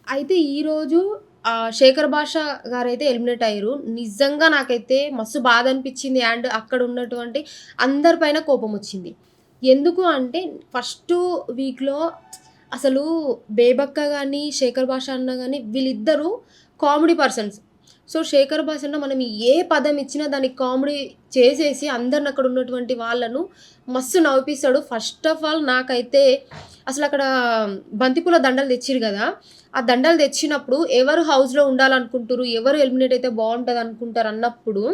అయితే ఈరోజు శేఖర్ భాష గారైతే ఎలిమినేట్ అయ్యిర్రు. నిజంగా నాకైతే మస్తు బాధ అనిపిచ్చింది. అండ్ అక్కడ ఉన్నటువంటి అందరి పైన కోపమొచ్చింది. ఎందుకు అంటే ఫస్టు వీక్‌లో అసలు బేబక్క గాని, శేఖర్ భాష అన్న గాని వీళ్ళిద్దరూ కామెడీ పర్సన్స్. సో, శేఖర్ భాష అన్న మనం ఏ పదం ఇచ్చినా దాన్ని కామెడీ చేసేసి అందరిని అక్కడ ఉన్నటువంటి వాళ్ళను మస్తు నవ్విపిస్తాడు. ఫస్ట్ ఆఫ్ ఆల్ నాకైతే అసలక్కడ బంతిపూల దండలు తెచ్చిర్రు గదా! ఆ దండలు తెచ్చినప్పుడు ఎవరు హౌస్‌లో ఉండాలనుకుంటుర్రు, ఎవరు ఎలిమినేట్ అయితే బావుంటదనుకుంటారన్నప్పుడు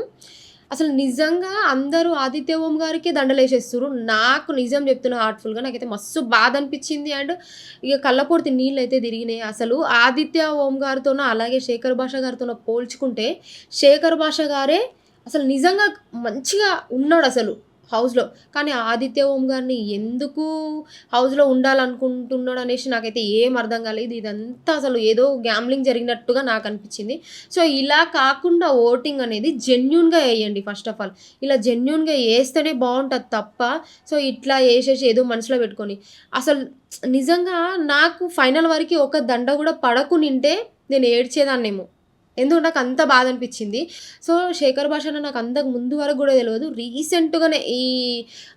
అసలు నిజంగా అందరూ ఆదిత్య ఓం గారికే దండలేసేస్తుర్రు. నాకు నిజం చెప్తున్నా హార్ట్‌ఫుల్‌గా నాకైతే మస్తు బాధనిపిచ్చింది. అండ్ ఇగ కళ్ళపొడితి నీళ్ళైతే తిరిగినాయి. అసలు ఆదిత్య ఓం గారితోనో, అలాగే శేఖర్ భాష గారితోనో పోల్చుకుంటే, శేఖర్ భాష గారే అసలు నిజంగా మంచిగా ఉన్నాడసలు హౌస్‌లో. కానీ ఆదిత్య ఓం గారిని ఎందుకు హౌస్‌లో ఉండాలనుకుంటున్నాడనేసి నాకైతే ఏం అర్థం కాలేదు. ఇదంతా అసలు ఏదో గ్యామ్లింగ్ జరిగినట్టుగా నాకనిపిచ్చింది. సో, ఇలా కాకుండా ఓటింగ్ అనేది జెన్యూన్‌గా ఎయ్యండి ఫస్ట్ ఆఫ్ ఆల్. ఇలా జెన్యూన్‌గా ఏస్తేనే బావుంటది తప్ప, సో, ఇట్లా ఏసేసి ఏదో మనసులో పెట్టుకొని అసలు నిజంగా నాకు ఫైనల్ వరకి ఒక దండ గూడా పడకునింటే నేను ఏడ్చేదాన్నేమో. ఎందుకు నాకంత బాధనిపిచ్చింది. సో, శేఖర్ భాష అన్న నాకు అంతకు ముందు వరకు గూడా తెలవదు. రీసెంట్‌గానే ఈ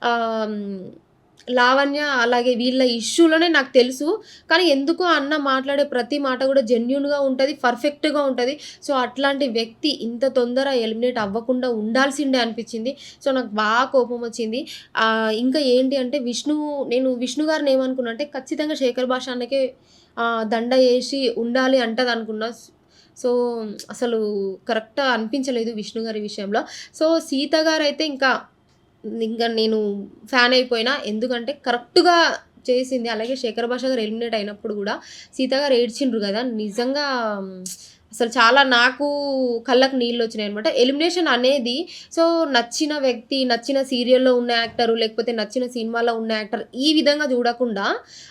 ఆహ్, హ్మ్, లావణ్య అలాగే వీళ్ళ ఇష్యూలోనే నాకు తెలుసు. కానీ ఎందుకో అన్న మాట్లాడే ప్రతి మాట గూడా జెన్యూన్‌గా ఉంటది. పర్ఫెక్ట్‌గా ఉంటది. సో, అట్లాంటి వ్యక్తి ఇంత తొందర ఎలిమినేట్ అవ్వకుండా ఉండాల్సిండే అనిపిచ్చింది. సో, నాకు బాగా కోపమొచ్చింది. ఇంకా ఏంటి అంటే నేను విష్ణు గారిని ఏమనుకున్నా అంటే ఖచ్చితంగా శేఖర్ భాష అన్నకే దండ ఏసి ఉండాలి అంటదనుకున్నా. సో, అసలు కరెక్ట్‌గా అనిపించలేదు విష్ణు గారి విషయంలో. సో, సీత గారైతే ఇంక నేను ఫ్యాన్ అయిపోయినా. ఎందుకంటే కరెక్ట్‌గా చేసింది. అలాగే శేఖర్ భాష గారు ఎలిమినేట్ అయినప్పుడు గూడా సీత గారు ఏడ్చిండ్రు గదా! నిజంగా అసలు చాలా నాకు కళ్ళకి నీళ్ళొచ్చినాయనమాట. ఎలిమినేషన్ అనేది సో, నచ్చిన వ్యక్తి, నచ్చిన సీరియల్‌లో ఉన్న యాక్టరు, లేకపోతే నచ్చిన సినిమాలో ఉన్న యాక్టర్ ఈ విధంగా జూడకుండా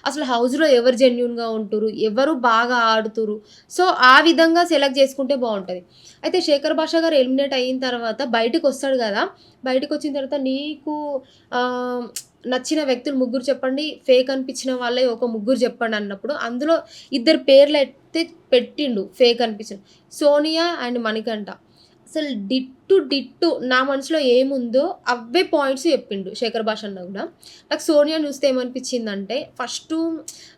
అసలు హౌస్‌లో ఎవరు జెన్యూన్‌గా ఉంటుర్రు, ఎవరు బాగా ఆడుతుర్రు. సో, ఆ విధంగా సెలెక్ట్ చేసుకుంటే బావుంటది. అయితే శేఖర్ భాష గారు ఎలిమినేట్ అయిన తర్వాత బయటికొస్తాడు గదా! బయటికొచ్చిన తర్వాత నీకు ఆహ్, నచ్చిన వ్యక్తులు ముగ్గురు చెప్పండి. ఫేక్ అనిపించిన వాళ్ళే ఒక ముగ్గురు చెప్పండన్నప్పుడు అందులో ఇద్దరు పేర్లయితే పెట్టిండు ఫేక్ అనిపించిన. సోనియా అండ్ మణికంఠ. అసలు డిట్టు నా మనసులో ఏముందో అవే పాయింట్స్ చెప్పిండు శేఖర్ భాష అన్న గూడా. నాకు సోనియాని చూస్తే ఏమనిపించిందంటే ఫస్టు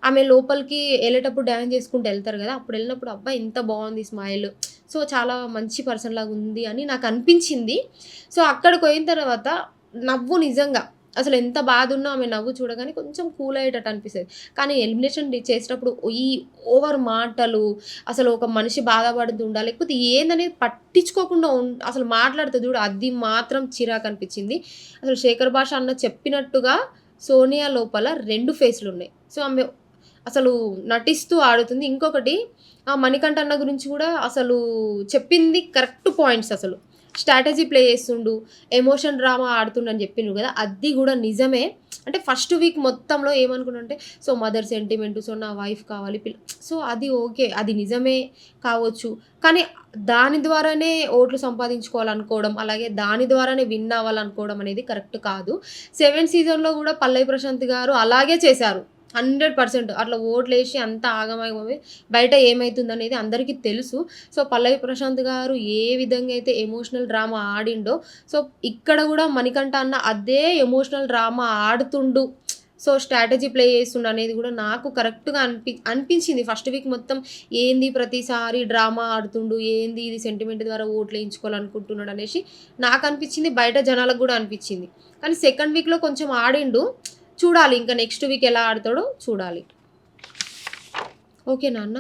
ఆమె లోపలికి ఎళ్ళేటప్పుడు డాన్స్ చేసుకుంటూ ఎళ్తారు గదా! అప్పుడు ఎళ్ళినప్పుడు అబ్బా! ఎంత బావుంది స్మైల్. సో, చాలా మంచి పర్సన్ లాగుంది అని నాకనిపించింది. సో, అక్కడికి పోయిన తర్వాత నవ్వు నిజంగా అసలెంత బాధున్నా ఆమె నవ్వు చూడగానే కొంచెం కూల్ అయ్యేటట్టు అనిపిస్తది. కానీ ఎలిమినేషన్ చేసేటప్పుడు ఈ ఓవర్ మాటలు, అసలు ఒక మనిషి బాధపడుతుండా, లేకపోతే ఏందనేది పట్టించుకోకుండా అసలు మాట్లాడుతది చూడు అది మాత్రం చిరాకనిపించింది. అసలు శేఖర్ భాష అన్న చెప్పినట్టుగా సోనియా లోపల 2 ఫేస్‌లున్నాయి. సో, ఆమె అసలు నటిస్తూ ఆడుతుంది. ఇంకొకటి మణికంఠ అన్న గురించి గూడా అసలు చెప్పింది కరెక్ట్ పాయింట్స్ అసలు. స్ట్రాటజీ ప్లే చేస్తుండు, ఎమోషన్ డ్రామా ఆడుతుండని జెప్పిండ్రు గదా! అది గూడా నిజమే. అంటే ఫస్ట్ వీక్ మొత్తంలో ఏమనుకున్నానంటే సో, మదర్ సెంటిమెంట్, సో, నా వైఫ్ కావాలి సో, అది ఓకే. అది నిజమే కావచ్చు. కానీ దాని ద్వారానే ఓట్లు సంపాదించుకోవాలనుకోవడం, అలాగే దాని ద్వారానే విన్ అవ్వాలనుకోవడం అనేది కరెక్ట్ కాదు. 7 సీజన్‌లో గూడా పల్లవి ప్రశాంత్ గారు అలాగే చేశారు. 100% అట్లా ఓట్లేసి అంతా ఆగమాగమై బయట ఏమైతుందనేది అందరికీ తెలుసు. సో, పల్లవి ప్రశాంత్ గారు ఏ విధంగా అయితే ఎమోషనల్ డ్రామా ఆడిండో, సో, ఇక్కడ గూడా మణికంఠ అన్న అదే ఎమోషనల్ డ్రామా ఆడుతుండు. సో, స్ట్రాటజీ ప్లే చేస్తుండనేది గూడా నాకు కరెక్ట్‌గా అనిపించింది. ఫస్ట్ వీక్ మొత్తం ఏంది ప్రతిసారి డ్రామా ఆడుతుండు, ఏంది ఇది సెంటిమెంట్ ద్వారా ఓట్లేయించుకోవాలనుకుంటున్నాడనేసి నాకనిపించింది. బయట జనాలకు గూడా అనిపించింది. కానీ సెకండ్ వీక్‌లో కొంచెం ఆడిండు. చూడాలి ఇంకా నెక్స్ట్ వీక్ ఎలా ఆడతాడో చూడాలి. ఓకేనా అన్న?